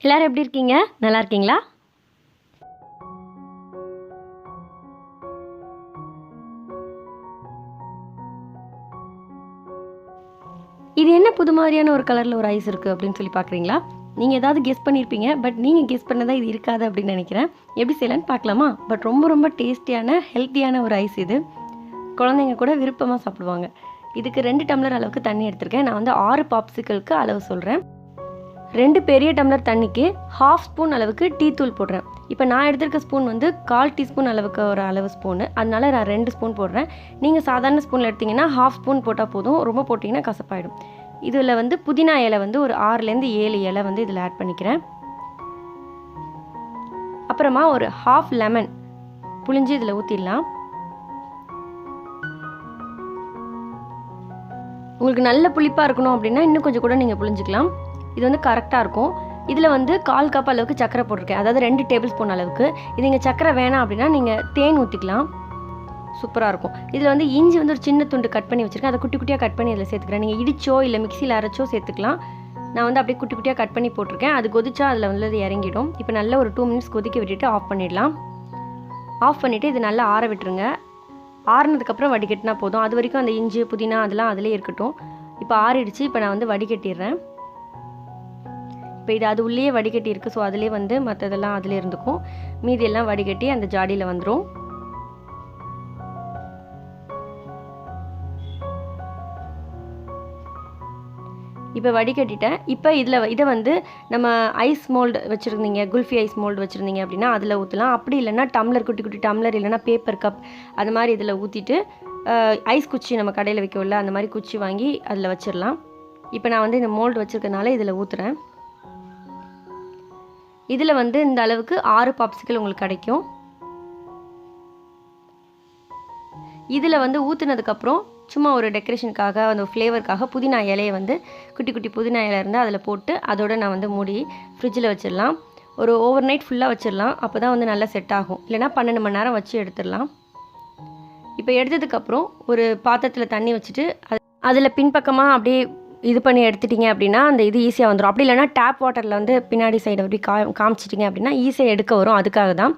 எல்லாரும் எப்படி இருக்கீங்க? நல்லா இருக்கீங்களா? இது என்ன புது மாதிரியான ஒரு கலரில் ஒரு ஐஸ் இருக்குது அப்படின்னு சொல்லி பார்க்குறீங்களா? நீங்கள் ஏதாவது கெஸ் பண்ணியிருப்பீங்க, பட் நீங்கள் கெஸ் பண்ணதான் இது இருக்காது அப்படின்னு நினைக்கிறேன். எப்படி செய்யலான்னு பார்க்கலாமா? பட் ரொம்ப ரொம்ப டேஸ்டியான ஹெல்த்தியான ஒரு ஐஸ் இது. குழந்தைங்க கூட விருப்பமாக சாப்பிடுவாங்க. இதுக்கு 2 டம்ளர் அளவுக்கு தண்ணி எடுத்திருக்கேன். நான் வந்து 6 பாப்சிக்கலுக்கு அளவு சொல்கிறேன். 2 பெரிய டம்ளர் தண்ணிக்கு 1/2 ஸ்பூன் அளவுக்கு டீ தூள் போடுறேன். இப்போ நான் எடுத்திருக்க ஸ்பூன் வந்து 1/4 டீஸ்பூன் அளவுக்கு ஒரு அளவு ஸ்பூனு, அதனால நான் 2 ஸ்பூன் போடுறேன். நீங்கள் சாதாரண ஸ்பூனில் எடுத்திங்கன்னா 1/2 ஸ்பூன் போட்டால் போதும், ரொம்ப போட்டிங்கன்னா கசப்பாயிடும். இதில் வந்து புதினா இலை வந்து ஒரு 6லேருந்து 7 இலை வந்து இதில் ஆட் பண்ணிக்கிறேன். அப்புறமா ஒரு 1/2 லெமன் புளிஞ்சு இதில் ஊற்றிடலாம். உங்களுக்கு நல்ல புளிப்பாக இருக்கணும் அப்படின்னா இன்னும் கொஞ்சம் கூட நீங்கள் புளிஞ்சிக்கலாம். இது வந்து கரெக்டாக இருக்கும். இதில் வந்து 1/4 கப் அளவுக்கு சக்கரை போட்டிருக்கேன், அதாவது 2 டேபிள் ஸ்பூன் அளவுக்கு. இது நீங்கள் சக்கரை வேணாம் அப்படின்னா நீங்கள் தேன் ஊற்றிக்கலாம், சூப்பராக இருக்கும். இதில் வந்து இஞ்சி வந்து ஒரு சின்ன துண்டு கட் பண்ணி வச்சுருக்கேன், அதை குட்டி குட்டியாக கட் பண்ணி இதில் சேர்த்துக்கிறேன். நீங்கள் இடிச்சோ இல்லை மிக்சியில் அரைச்சோ சேர்த்துக்கலாம். நான் வந்து அப்படியே குட்டி குட்டியாக கட் பண்ணி போட்டிருக்கேன். அது கொதிச்சா அதில் வந்து அது இறங்கிடும். இப்போ நல்ல ஒரு 2 மினிட்ஸ் கொதிக்க விட்டுட்டு ஆஃப் பண்ணிடலாம். ஆஃப் பண்ணிவிட்டு இது நல்லா ஆற விட்டுருங்க. ஆறினதுக்கப்புறம் வடிகட்டினா போதும். அது வரைக்கும் அந்த இஞ்சி புதினா அதெல்லாம் அதிலே இருக்கட்டும். இப்போ ஆறிடுச்சு. இப்போ நான் வந்து வடிகட்டிடுறேன். இப்போ இது அது உள்ளே வடிகட்டி இருக்குது, ஸோ அதிலே வந்து மற்றதெல்லாம் அதிலே இருந்துக்கும். மீதியெல்லாம் வடிகட்டி அந்த ஜாடியில் வந்துடும். இப்போ வடிகட்டிட்டேன். இப்போ இதை வந்து நம்ம ஐஸ் மோல்டு வச்சுருந்தீங்க, குல்ஃபி ஐஸ் மோல்டு வச்சுருந்தீங்க அப்படின்னா அதில் ஊற்றலாம். அப்படி இல்லைன்னா டம்ளர், குட்டி குட்டி டம்ளர் இல்லைன்னா பேப்பர் கப் அது மாதிரி இதில் ஊற்றிட்டு ஐஸ் குச்சி நம்ம கடையில் வைக்கவில்ல, அந்த மாதிரி குச்சி வாங்கி அதில் வச்சிடலாம். இப்போ நான் வந்து இந்த மோல்டு வச்சுருக்கனால இதில் ஊற்றுறேன். இதில் வந்து இந்த அளவுக்கு 6 பாப்சிக்கல் உங்களுக்கு கிடைக்கும். இதில் வந்து ஊற்றுனதுக்கப்புறம் சும்மா ஒரு டெக்கரேஷனுக்காக அந்த ஃப்ளேவருக்காக புதினா இலையை வந்து குட்டி குட்டி புதினா இலை இருந்தால் அதில் போட்டு அதோடு நான் வந்து மூடி ஃப்ரிட்ஜில் வச்சிடலாம். ஒரு ஓவர் நைட் ஃபுல்லாக வச்சிடலாம். அப்போ தான் வந்து நல்லா செட் ஆகும். இல்லைனா 12 மணி நேரம் வச்சு எடுத்துடலாம். இப்போ எடுத்ததுக்கப்புறம் ஒரு பாத்திரத்தில் தண்ணி வச்சுட்டு அதில் பின்பக்கமாக அப்படியே இது பண்ணி எடுத்துட்டிங்க அப்படின்னா அந்த இது ஈஸியாக வந்துடும். அப்படி இல்லைனா டேப் வாட்டரில் வந்து பின்னாடி சைடு அப்படி காமிச்சிட்டிங்க அப்படின்னா ஈஸியாக எடுக்க வரும். அதுக்காக தான்.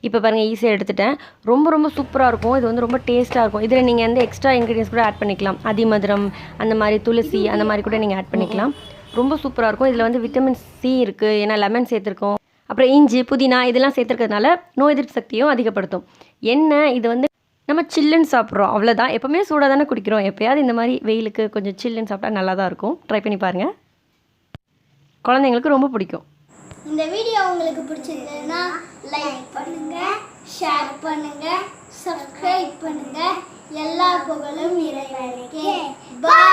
இப்போ பாருங்கள், ஈஸியாக எடுத்துட்டேன். ரொம்ப ரொம்ப சூப்பராக இருக்கும். இது வந்து ரொம்ப டேஸ்ட்டாக இருக்கும். இதில் நீங்கள் வந்து எக்ஸ்ட்ரா இன்க்ரீடியன்ஸ் கூட ஆட் பண்ணிக்கலாம். அதிமதுரம் அந்த மாதிரி துளசி அந்த மாதிரி கூட நீங்கள் ஆட் பண்ணிக்கலாம். ரொம்ப சூப்பராக இருக்கும். இதில் வந்து விட்டமின் சி இருக்குது, ஏன்னா லெமன் சேர்த்துருக்கோம். அப்புறம் இஞ்சி புதினா இதெல்லாம் சேர்த்துருக்கிறதுனால நோய் எதிர்ப்பு சக்தியும் அதிகப்படுத்தும். என்ன இது வந்து நம்ம சில்லுன்னு சாப்பிட்றோம், அவ்வளோதான். எப்போவுமே சூடாக தானே குடிக்கிறோம். எப்போயாவது இந்த மாதிரி வெயிலுக்கு கொஞ்சம் சில்லுன்னு சாப்பிட்டா நல்லா தான் இருக்கும். ட்ரை பண்ணி பாருங்கள், குழந்தைங்களுக்கு ரொம்ப பிடிக்கும். இந்த வீடியோ உங்களுக்கு பிடிச்சிருந்ததுன்னா லைக் பண்ணுங்கள், ஷேர் பண்ணுங்கள், சப்ஸ்கிரைப் பண்ணுங்கள். எல்லா புகழும் இறைவனுக்கே. பாய்.